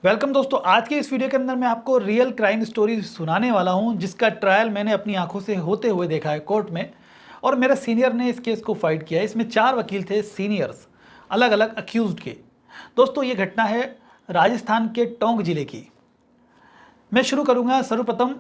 Welcome दोस्तों। आज के इस वीडियो के अंदर मैं आपको रियल क्राइम स्टोरी सुनाने वाला हूं, जिसका ट्रायल मैंने अपनी आंखों से होते हुए देखा है कोर्ट में। और मेरे सीनियर ने इस केस को फाइट किया है। इसमें 4 वकील थे सीनियर्स, अलग अलग अक्यूज्ड के। दोस्तों ये घटना है राजस्थान के टोंक जिले की। मैं शुरू करूंगा सर्वप्रथम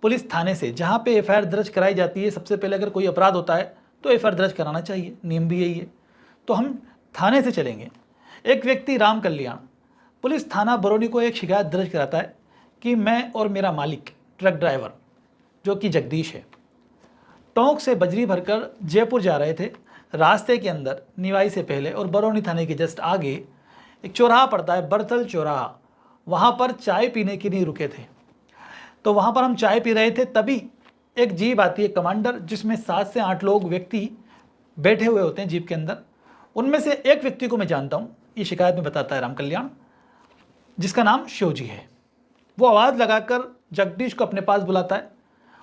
पुलिस थाने से, जहां पे एफआईआर दर्ज कराई जाती है। सबसे पहले अगर कोई अपराध होता है तो एफआईआर दर्ज कराना चाहिए, नियम भी यही है। तो हम थाने से चलेंगे। एक व्यक्ति राम कल्याण पुलिस थाना बरौनी को एक शिकायत दर्ज कराता है कि मैं और मेरा मालिक ट्रक ड्राइवर, जो कि जगदीश है, टोंक से बजरी भरकर जयपुर जा रहे थे। रास्ते के अंदर निवाई से पहले और बरौनी थाने के जस्ट आगे एक चौराहा पड़ता है, बरतल चौराहा। वहाँ पर चाय पीने के लिए रुके थे। तो वहाँ पर हम चाय पी रहे थे, तभी एक जीप आती है कमांडर, जिसमें 7 से 8 लोग व्यक्ति बैठे हुए होते हैं जीप के अंदर। उनमें से एक व्यक्ति को मैं जानता हूँ, ये शिकायत में बताता है राम कल्याण, जिसका नाम शिवजी है। वो आवाज़ लगाकर जगदीश को अपने पास बुलाता है,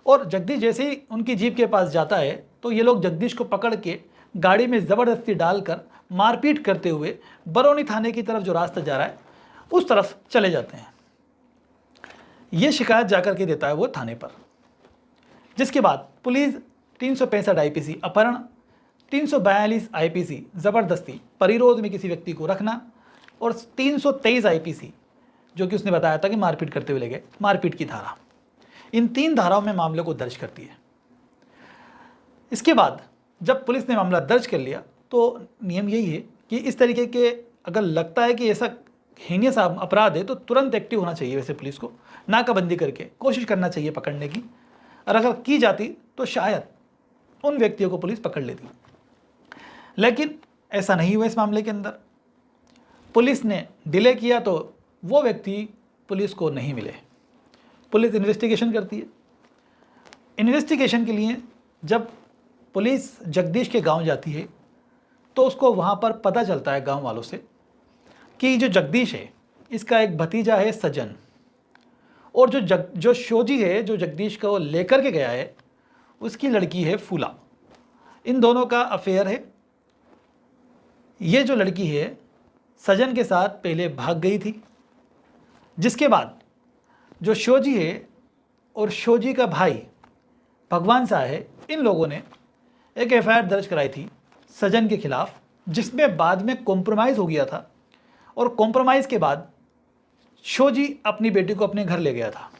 और जगदीश जैसे ही उनकी जीप के पास जाता है तो ये लोग जगदीश को पकड़ के गाड़ी में ज़बरदस्ती डालकर मारपीट करते हुए बरौनी थाने की तरफ जो रास्ता जा रहा है उस तरफ चले जाते हैं। ये शिकायत जाकर के देता है वो थाने पर, जिसके बाद पुलिस 365 आईपीसी अपहरण, 342 आईपीसी ज़बरदस्ती परिरोध में किसी व्यक्ति को रखना, और 323 आईपीसी जो कि उसने बताया था कि मारपीट करते हुए ले गए, मारपीट की धारा, इन 3 धाराओं में मामले को दर्ज करती है। इसके बाद जब पुलिस ने मामला दर्ज कर लिया तो नियम यही है कि इस तरीके के अगर लगता है कि ऐसा हीनियस अपराध है तो तुरंत एक्टिव होना चाहिए। वैसे पुलिस को नाकाबंदी करके कोशिश करना चाहिए पकड़ने की, और अगर की जाती तो शायद उन व्यक्तियों को पुलिस पकड़ लेती। लेकिन ऐसा नहीं हुआ। इस मामले के अंदर पुलिस ने डिले किया तो वो व्यक्ति पुलिस को नहीं मिले। पुलिस इन्वेस्टिगेशन करती है। इन्वेस्टिगेशन के लिए जब पुलिस जगदीश के गांव जाती है तो उसको वहाँ पर पता चलता है गांव वालों से कि जो जगदीश है इसका एक भतीजा है सजन, और जो शोजी है जो जगदीश को लेकर के गया है उसकी लड़की है फूला। इन दोनों का अफेयर है। ये जो लड़की है सजन के साथ पहले भाग गई थी, जिसके बाद जो शोजी है और शोजी का भाई भगवान सा है, इन लोगों ने एक एफआईआर दर्ज कराई थी सजन के खिलाफ, जिसमें बाद में कॉम्प्रोमाइज़ हो गया था। और कॉम्प्रोमाइज़ के बाद शोजी अपनी बेटी को अपने घर ले गया था।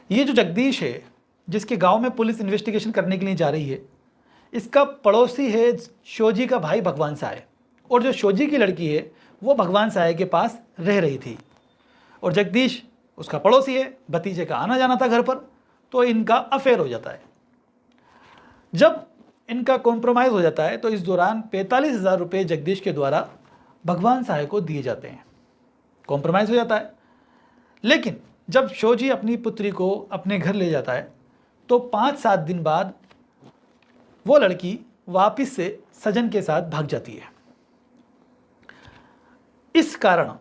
ये जो जगदीश है जिसके गांव में पुलिस इन्वेस्टिगेशन करने के लिए जा रही है, इसका पड़ोसी है शोजी का भाई भगवान साय, और जो शोजी की लड़की है वो भगवान साय के पास रह रही थी, और जगदीश उसका पड़ोसी है। भतीजे का आना जाना था घर पर, तो इनका अफेयर हो जाता है। जब इनका कॉम्प्रोमाइज़ हो जाता है तो इस दौरान 45,000 रुपये जगदीश के द्वारा भगवान साय को दिए जाते हैं। कॉम्प्रोमाइज़ हो जाता है। लेकिन जब शोजी अपनी पुत्री को अपने घर ले जाता है तो 5-7 दिन बाद वो लड़की वापस से सजन के साथ भाग जाती है। इस कारण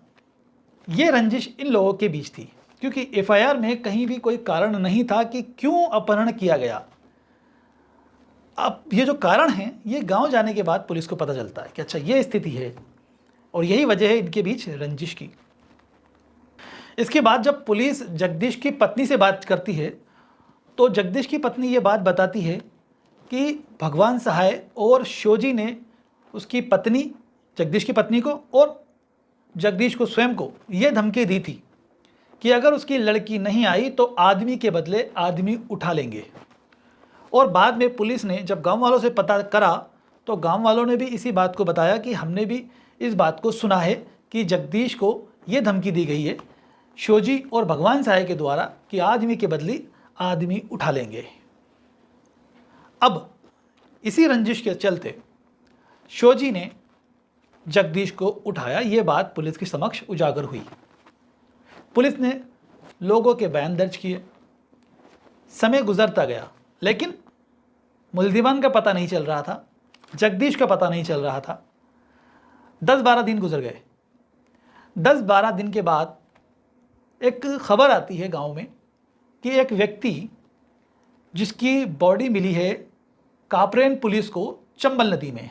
ये रंजिश इन लोगों के बीच थी, क्योंकि एफआईआर में कहीं भी कोई कारण नहीं था कि क्यों अपहरण किया गया। अब ये जो कारण है ये गांव जाने के बाद पुलिस को पता चलता है कि अच्छा ये स्थिति है, और यही वजह है इनके बीच रंजिश की। इसके बाद जब पुलिस जगदीश की पत्नी से बात करती है तो जगदीश की पत्नी ये बात बताती है कि भगवान सहाय और शोजी ने उसकी पत्नी, जगदीश की पत्नी को और जगदीश को स्वयं को ये धमकी दी थी कि अगर उसकी लड़की नहीं आई तो आदमी के बदले आदमी उठा लेंगे। और बाद में पुलिस ने जब गांव वालों से पता करा तो गांव वालों ने भी इसी बात को बताया कि हमने भी इस बात को सुना है कि जगदीश को ये धमकी दी गई है शोजी और भगवान साय के द्वारा कि आदमी के बदले आदमी उठा लेंगे। अब इसी रंजिश के चलते शोजी ने जगदीश को उठाया। ये बात पुलिस के समक्ष उजागर हुई। पुलिस ने लोगों के बयान दर्ज किए। समय गुजरता गया, लेकिन मुल्जिमान का पता नहीं चल रहा था, जगदीश का पता नहीं चल रहा था। 10-12 दिन गुजर गए। 10-12 दिन के बाद एक खबर आती है गांव में कि एक व्यक्ति जिसकी बॉडी मिली है कापरेन पुलिस को चंबल नदी में,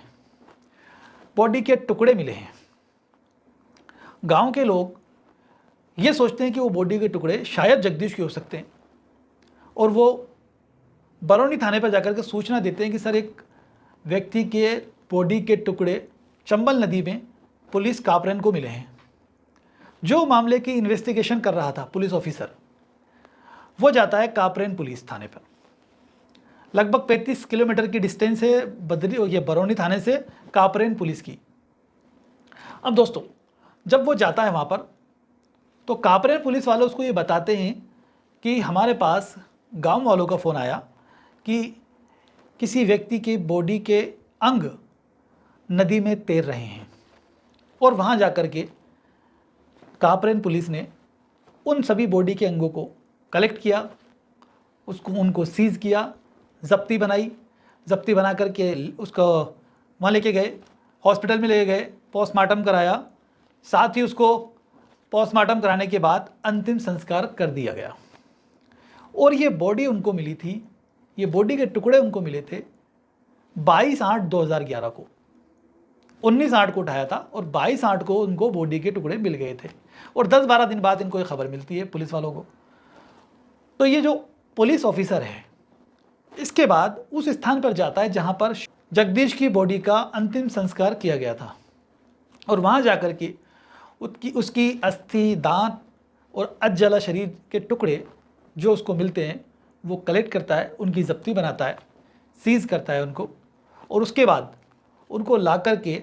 बॉडी के टुकड़े मिले हैं। गांव के लोग ये सोचते हैं कि वो बॉडी के टुकड़े शायद जगदीश के हो सकते हैं, और वो बरौनी थाने पर जाकर के सूचना देते हैं कि सर एक व्यक्ति के बॉडी के टुकड़े चंबल नदी में पुलिस कापरेन को मिले हैं। जो मामले की इन्वेस्टिगेशन कर रहा था पुलिस ऑफिसर, वो जाता है कापरेन पुलिस थाने पर। लगभग 35 किलोमीटर की डिस्टेंस है ये बरौनी थाने से कापरेन पुलिस की। अब दोस्तों, जब वो जाता है वहाँ पर, तो कापरेन पुलिस वाले उसको ये बताते हैं कि हमारे पास गांव वालों का फ़ोन आया कि किसी व्यक्ति के बॉडी के अंग नदी में तैर रहे हैं, और वहाँ जाकर के कापरेन पुलिस ने उन सभी बॉडी के अंगों को कलेक्ट किया, उनको सीज़ किया, ज़ब्ती बनाई, ज़ब्ती बना करके उसको वहाँ लेके गए, हॉस्पिटल में ले गए, पोस्टमार्टम कराया, साथ ही उसको पोस्टमार्टम कराने के बाद अंतिम संस्कार कर दिया गया। और ये बॉडी उनको मिली थी, ये बॉडी के टुकड़े उनको मिले थे 22/8/2011 को। 19/8 को उठाया था और 22/8 को उनको बॉडी के टुकड़े मिल गए थे, और 10-12 दिन बाद इनको ये खबर मिलती है पुलिस वालों को। तो ये जो पुलिस ऑफिसर है, इसके बाद उस स्थान पर जाता है जहाँ पर जगदीश की बॉडी का अंतिम संस्कार किया गया था, और वहाँ जाकर के उसकी अस्थि, दांत और अधजला शरीर के टुकड़े जो उसको मिलते हैं वो कलेक्ट करता है, उनकी ज़ब्ती बनाता है, सीज़ करता है उनको, और उसके बाद उनको ला कर के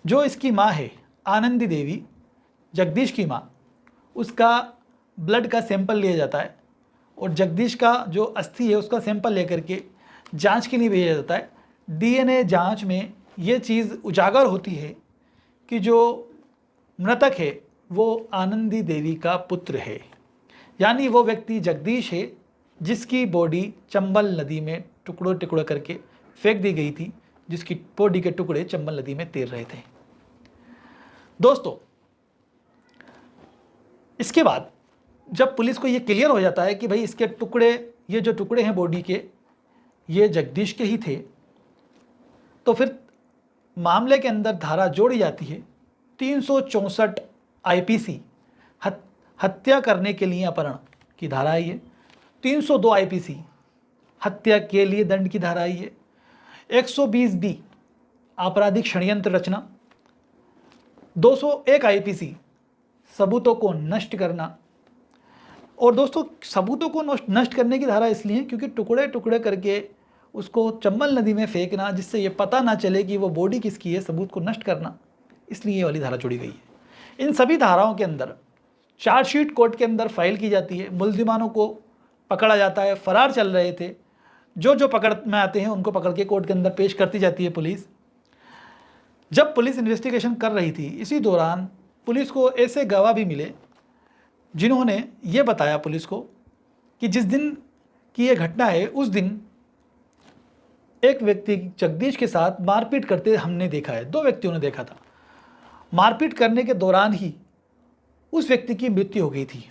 जो इसकी माँ है आनंदी देवी, जगदीश की माँ, उसका ब्लड का सैंपल लिया जाता है, और जगदीश का जो अस्थि है उसका सैंपल लेकर के जांच के लिए भेजा जाता है। डीएनए जांच में ये चीज़ उजागर होती है कि जो मृतक है वो आनंदी देवी का पुत्र है, यानी वो व्यक्ति जगदीश है जिसकी बॉडी चंबल नदी में टुकड़ों टुकड़ों करके फेंक दी गई थी, जिसकी बॉडी के टुकड़े चंबल नदी में तैर रहे थे। दोस्तों, इसके बाद जब पुलिस को ये क्लियर हो जाता है कि भाई इसके टुकड़े, ये जो टुकड़े हैं बॉडी के, ये जगदीश के ही थे, तो फिर मामले के अंदर धारा जोड़ी जाती है 364 आईपीसी, हत्या करने के लिए अपहरण की धारा आई है। 302 आईपीसी, हत्या के लिए दंड की धारा आई है। 120 बी, आपराधिक षड्यंत्र रचना। 201 आईपीसी, सबूतों को नष्ट करना। और दोस्तों, सबूतों को नष्ट करने की धारा इसलिए क्योंकि टुकड़े टुकड़े करके उसको चंबल नदी में फेंकना, जिससे ये पता ना चले कि वो बॉडी किसकी है, सबूत को नष्ट करना, इसलिए ये वाली धारा जोड़ी गई है। इन सभी धाराओं के अंदर चार्जशीट कोर्ट के अंदर फाइल की जाती है, मुल्जिमानों को पकड़ा जाता है, फरार चल रहे थे, जो पकड़ में आते हैं उनको पकड़ के कोर्ट के अंदर पेश करती जाती है पुलिस। जब पुलिस इन्वेस्टिगेशन कर रही थी, इसी दौरान पुलिस को ऐसे गवाह भी मिले जिन्होंने ये बताया पुलिस को कि जिस दिन की ये घटना है उस दिन एक व्यक्ति जगदीश के साथ मारपीट करते हमने देखा है। 2 व्यक्तियों ने देखा था। मारपीट करने के दौरान ही उस व्यक्ति की मृत्यु हो गई थी।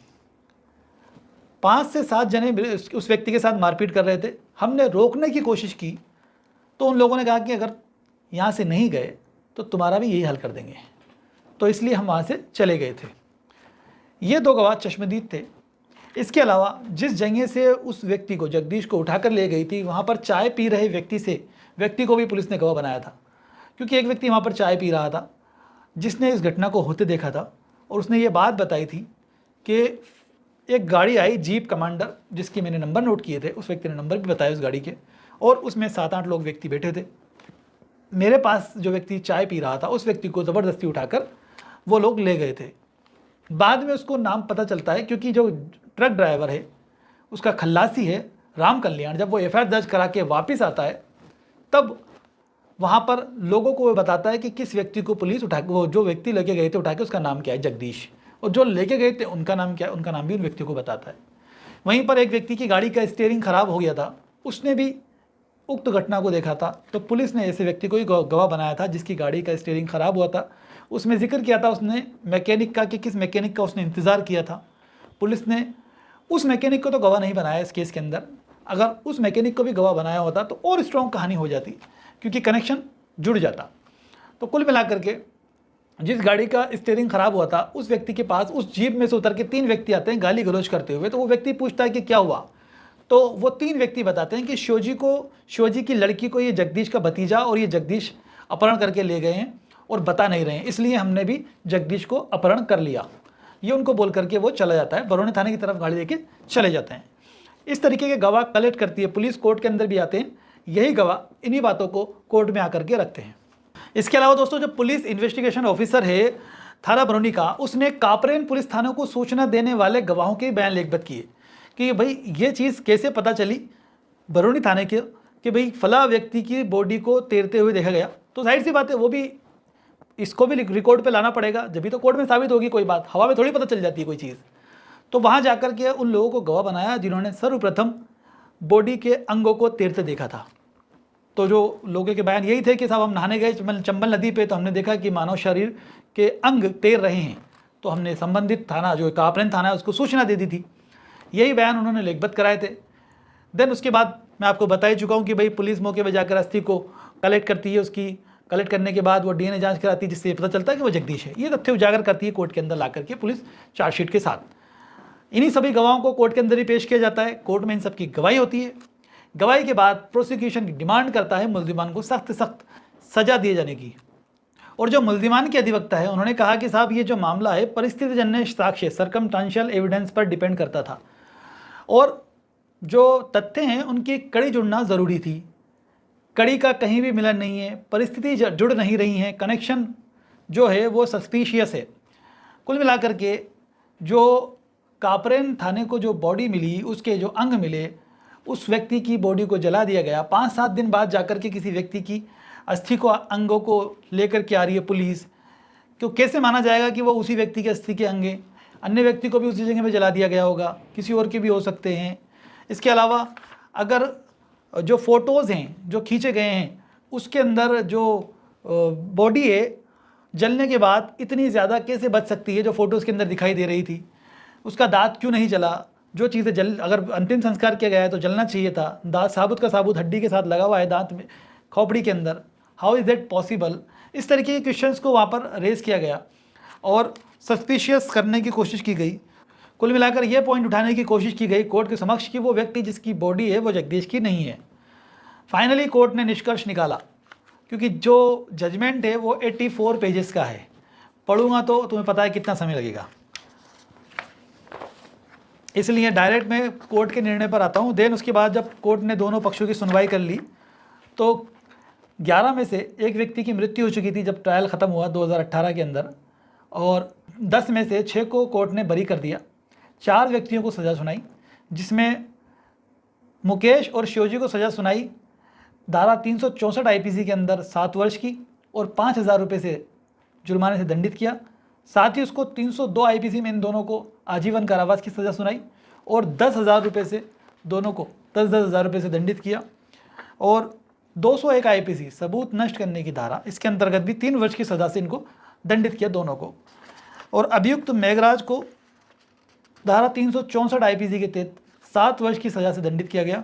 5 से 7 जने उस व्यक्ति के साथ मारपीट कर रहे थे। हमने रोकने की कोशिश की तो उन लोगों ने कहा कि अगर यहाँ से नहीं गए तो तुम्हारा भी यही हाल कर देंगे, तो इसलिए हम वहाँ से चले गए थे। ये 2 गवाह चश्मदीद थे। इसके अलावा जिस जगह से उस व्यक्ति को, जगदीश को उठाकर ले गई थी, वहाँ पर चाय पी रहे व्यक्ति को भी पुलिस ने गवाह बनाया था, क्योंकि एक व्यक्ति वहाँ पर चाय पी रहा था जिसने इस घटना को होते देखा था, और उसने ये बात बताई थी कि एक गाड़ी आई, जीप कमांडर, जिसके मैंने नंबर नोट किए थे, उस व्यक्ति ने नंबर भी बताया उस गाड़ी के, और उसमें 7-8 लोग व्यक्ति बैठे थे। मेरे पास जो व्यक्ति चाय पी रहा था उस व्यक्ति को ज़बरदस्ती उठाकर वो लोग ले गए थे। बाद में उसको नाम पता चलता है, क्योंकि जो ट्रक ड्राइवर है उसका खल्लासी है राम कल्याण। जब वो एफआईआर दर्ज करा के वापस आता है तब वहाँ पर लोगों को वो बताता है कि किस व्यक्ति को पुलिस वो जो व्यक्ति लेके गए थे उठा के, उसका नाम क्या है, जगदीश, और जो लेके गए थे उनका नाम क्या है, उनका नाम भी उन व्यक्तियों को बताता है। वहीं पर एक व्यक्ति की गाड़ी का स्टीयरिंग खराब हो गया था, उसने भी उक्त घटना को देखा था, तो पुलिस ने ऐसे व्यक्ति को ही गवाह बनाया था जिसकी गाड़ी का स्टीयरिंग खराब हुआ था। उसमें जिक्र किया था उसने मैकेनिक का, कि किस मैकेनिक का उसने इंतज़ार किया था। पुलिस ने उस मैकेनिक को तो गवाह नहीं बनाया इस केस के अंदर। अगर उस मैकेनिक को भी गवाह बनाया होता तो और स्ट्रॉन्ग कहानी हो जाती, क्योंकि कनेक्शन जुड़ जाता। तो कुल मिलाकर के जिस गाड़ी का स्टीयरिंग खराब हुआ था उस व्यक्ति के पास उस जीप में से उतर के 3 व्यक्ति आते हैं गाली गलौज करते हुए। तो वो व्यक्ति पूछता है कि क्या हुआ, तो वो 3 व्यक्ति बताते हैं कि शिवजी की लड़की को ये जगदीश का भतीजा और ये जगदीश अपहरण करके ले गए हैं और बता नहीं रहे हैं, इसलिए हमने भी जगदीश को अपहरण कर लिया। ये उनको बोल करके वो चला जाता है, बरौनी थाने की तरफ गाड़ी लेके चले जाते हैं। इस तरीके के गवाह कलेक्ट करती है पुलिस, कोर्ट के अंदर भी आते हैं, यही गवाह इन्हीं बातों को कोर्ट में आकर के रखते हैं। इसके अलावा दोस्तों, जो पुलिस इन्वेस्टिगेशन ऑफिसर है थाना बरौनी का, उसने कापरेन पुलिस थानों को सूचना देने वाले गवाहों के बयान लिखबद्ध किए कि भाई ये चीज़ कैसे पता चली बरौनी थाने के कि भाई फला व्यक्ति की बॉडी को तैरते हुए देखा गया। तो जाहिर सी बात है वो भी इसको भी रिकॉर्ड पे लाना पड़ेगा, जब भी तो कोर्ट में साबित होगी कोई बात, हवा में थोड़ी पता चल जाती है कोई चीज़। तो वहाँ जाकर के उन लोगों को गवाह बनाया जिन्होंने सर्वप्रथम बॉडी के अंगों को तैरते देखा था। तो जो लोगों के बयान यही थे कि साहब हम नहाने गए चंबल नदी पे, तो हमने देखा कि मानव शरीर के अंग तैर रहे हैं, तो हमने संबंधित थाना जो कापरेन थाना है उसको सूचना दे दी थी। यही बयान उन्होंने लिखबद्ध कराए थे। देन उसके बाद मैं आपको बता ही चुका हूँ कि भाई पुलिस मौके पर जाकर अस्थि को कलेक्ट करती है, उसकी कलेक्ट करने के बाद वो डीएनए जांच कराती है, जिससे पता चलता है कि वो जगदीश है। ये तथ्य उजागर करती है कोर्ट के अंदर ला करके पुलिस चार्जशीट के साथ। इन्हीं सभी गवाहों को कोर्ट के अंदर ही पेश किया जाता है। कोर्ट में इन सब की गवाही होती है। गवाही के बाद प्रोसिक्यूशन डिमांड करता है मुल्जिमान को सख्त सजा दिए जाने की। और जो मुल्जिमान के अधिवक्ता है उन्होंने कहा कि साहब ये जो मामला है परिस्थितिजन्य साक्ष्य सर्कमस्टांशियल एविडेंस पर डिपेंड करता था और जो तथ्य हैं उनकी कड़ी जुड़ना ज़रूरी थी। कड़ी का कहीं भी मिलन नहीं है, परिस्थिति जुड़ नहीं रही है, कनेक्शन जो है वो सस्पिशियस है। कुल मिलाकर के जो कापरेन थाने को जो बॉडी मिली, उसके जो अंग मिले, उस व्यक्ति की बॉडी को जला दिया गया। 5-7 दिन बाद जाकर के किसी व्यक्ति की अस्थि को अंगों को लेकर के आ रही है पुलिस, तो कैसे माना जाएगा कि वो उसी व्यक्ति के अस्थि के अंग हैं? अन्य व्यक्ति को भी उसी जगह पे जला दिया गया होगा, किसी और के भी हो सकते हैं। इसके अलावा अगर जो फ़ोटोज़ हैं जो खींचे गए हैं उसके अंदर जो बॉडी है जलने के बाद इतनी ज़्यादा कैसे बच सकती है जो फ़ोटोज़ के अंदर दिखाई दे रही थी? उसका दांत क्यों नहीं जला? जो चीज़ें अगर अंतिम संस्कार किया गया है तो जलना चाहिए था। दांत साबुत का साबुत हड्डी के साथ लगा हुआ है दांत में, खोपड़ी के अंदर, हाउ इज़ दैट पॉसिबल? इस तरीके के क्वेश्चंस को वहाँ पर रेज़ किया गया और सस्पिशियस करने की कोशिश की गई। कुल मिलाकर ये पॉइंट उठाने की कोशिश की गई कोर्ट के समक्ष कि वो व्यक्ति जिसकी बॉडी है वो जगदीश की नहीं है। फाइनली कोर्ट ने निष्कर्ष निकाला, क्योंकि जो जजमेंट है वो 84 पेजेस का है। पढ़ूंगा तो तुम्हें पता है कितना समय लगेगा, इसलिए डायरेक्ट मैं कोर्ट के निर्णय पर आता हूँ। देन उसके बाद जब कोर्ट ने दोनों पक्षों की सुनवाई कर ली तो 11 में से एक व्यक्ति की मृत्यु हो चुकी थी जब ट्रायल ख़त्म हुआ 2018 के अंदर, और 10 में से 6 को कोर्ट ने बरी कर दिया। 4 व्यक्तियों को सज़ा सुनाई, जिसमें मुकेश और शिवजी को सज़ा सुनाई धारा 364 आईपीसी के अंदर 7 वर्ष की और 5,000 रुपये से जुर्माने से दंडित किया। साथ ही उसको 302 आईपीसी में इन दोनों को आजीवन कारावास की सज़ा सुनाई और 10,000 रुपये से दोनों को 10,000 रुपये से दंडित किया। और 201 आईपीसी सबूत नष्ट करने की धारा, इसके अंतर्गत भी 3 वर्ष की सज़ा से इनको दंडित किया दोनों को। और अभियुक्त मेघराज को धारा 364 आईपीसी के तहत 7 वर्ष की सज़ा से दंडित किया गया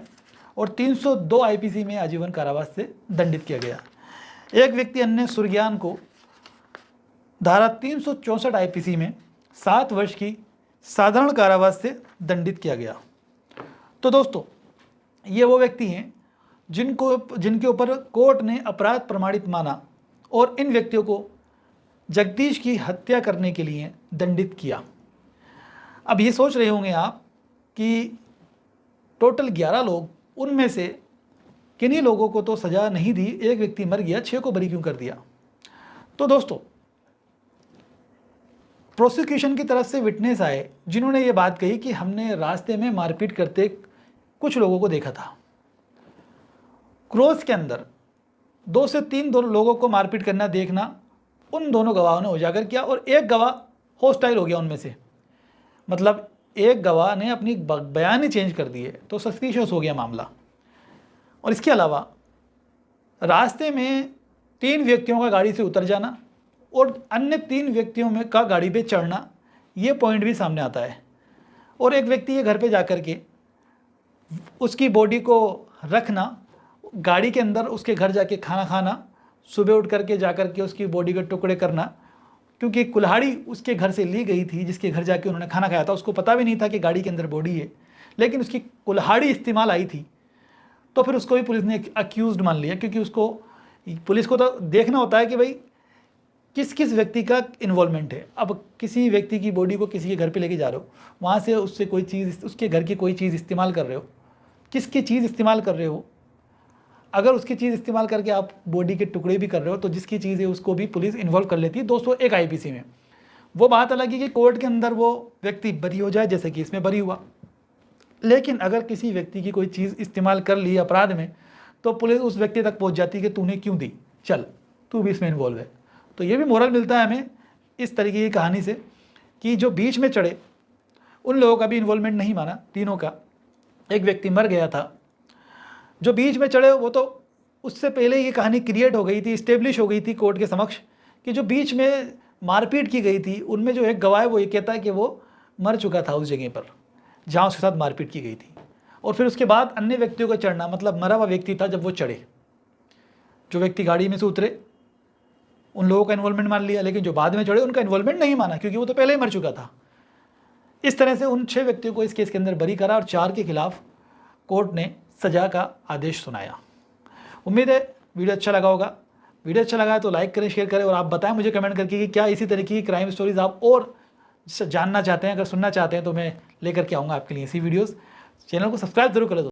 और 302 आईपीसी में आजीवन कारावास से दंडित किया गया। एक व्यक्ति अन्य सुरज्ञान को धारा 364 आईपीसी में 7 वर्ष की साधारण कारावास से दंडित किया गया। तो दोस्तों, ये वो व्यक्ति हैं जिनके ऊपर कोर्ट ने अपराध प्रमाणित माना और इन व्यक्तियों को जगदीश की हत्या करने के लिए दंडित किया। अब ये सोच रहे होंगे आप कि टोटल 11 लोग, उनमें से किन्हीं लोगों को तो सज़ा नहीं दी, एक व्यक्ति मर गया, 6 को बरी क्यों कर दिया? तो दोस्तों, प्रोसिक्यूशन की तरफ से विटनेस आए जिन्होंने ये बात कही कि हमने रास्ते में मारपीट करते कुछ लोगों को देखा था। क्रॉस के अंदर 2 से 3 लोगों को मारपीट करना देखना उन दोनों गवाहों ने उजागर किया और एक गवाह हॉस्टाइल हो गया उनमें से, मतलब एक गवाह ने अपनी बयान ही चेंज कर दिए, तो सस्पिशियस हो गया मामला। और इसके अलावा रास्ते में 3 व्यक्तियों का गाड़ी से उतर जाना और अन्य 3 व्यक्तियों में का गाड़ी पे चढ़ना, ये पॉइंट भी सामने आता है। और एक व्यक्ति ये घर पे जाकर के उसकी बॉडी को रखना, गाड़ी के अंदर उसके घर जाके खाना खाना, सुबह उठ करके जाकर के उसकी बॉडी के टुकड़े करना, क्योंकि कुल्हाड़ी उसके घर से ली गई थी, जिसके घर जाके उन्होंने खाना खाया था। उसको पता भी नहीं था कि गाड़ी के अंदर बॉडी है, लेकिन उसकी कुल्हाड़ी इस्तेमाल आई थी, तो फिर उसको भी पुलिस ने अक्यूज्ड मान लिया, क्योंकि उसको, पुलिस को तो देखना होता है कि भाई किस किस व्यक्ति का इन्वॉल्वमेंट है। अब किसी व्यक्ति की बॉडी को किसी के घर पे लेके जा रहे हो, वहाँ से उससे कोई चीज़, उसके घर की कोई चीज़ इस्तेमाल कर रहे हो, किसकी चीज़ इस्तेमाल कर रहे हो। अगर उसकी चीज़ इस्तेमाल करके आप बॉडी के टुकड़े भी कर रहे हो तो जिसकी चीज़ है उसको भी पुलिस इन्वॉल्व कर लेती है 201 आईपीसी में। वो बात अलग है कि कोर्ट के अंदर वो व्यक्ति बरी हो जाए, जैसे कि इसमें बरी हुआ। लेकिन अगर किसी व्यक्ति की कोई चीज़ इस्तेमाल कर ली अपराध में, तो पुलिस उस व्यक्ति तक पहुंच जाती है कि तूने क्यों दी, चल तू भी इसमें इन्वॉल्व है। तो ये भी मोरल मिलता है हमें इस तरीके की कहानी से कि जो बीच में चढ़े उन लोगों का भी इन्वॉल्वमेंट नहीं माना, तीनों का। एक व्यक्ति मर गया था, जो बीच में चढ़े वो तो उससे पहले ये कहानी क्रिएट हो गई थी, इस्टेब्लिश हो गई थी कोर्ट के समक्ष कि जो बीच में मारपीट की गई थी उनमें जो एक गवाह है वो ये कहता है कि वो मर चुका था उस जगह पर जहाँ उसके साथ मारपीट की गई थी। और फिर उसके बाद अन्य व्यक्तियों का चढ़ना, मतलब मरा हुआ व्यक्ति था जब वो चढ़े, जो व्यक्ति गाड़ी में से उतरे उन लोगों का इन्वॉल्वमेंट मान लिया, लेकिन जो बाद में चढ़े उनका इन्वॉल्वमेंट नहीं माना, क्योंकि वो तो पहले ही मर चुका था। इस तरह से उन 6 व्यक्तियों को इस केस के अंदर बरी करा और 4 के खिलाफ कोर्ट ने सजा का आदेश सुनाया। उम्मीद है वीडियो अच्छा लगा होगा। वीडियो अच्छा लगा है तो लाइक करें, शेयर करें और आप बताएं मुझे कमेंट करके कि क्या इसी तरीके की क्राइम स्टोरीज आप और जानना चाहते हैं। अगर सुनना चाहते हैं तो मैं लेकर के आऊँगा आपके लिए इसी वीडियोज़। चैनल को सब्सक्राइब जरूर करें।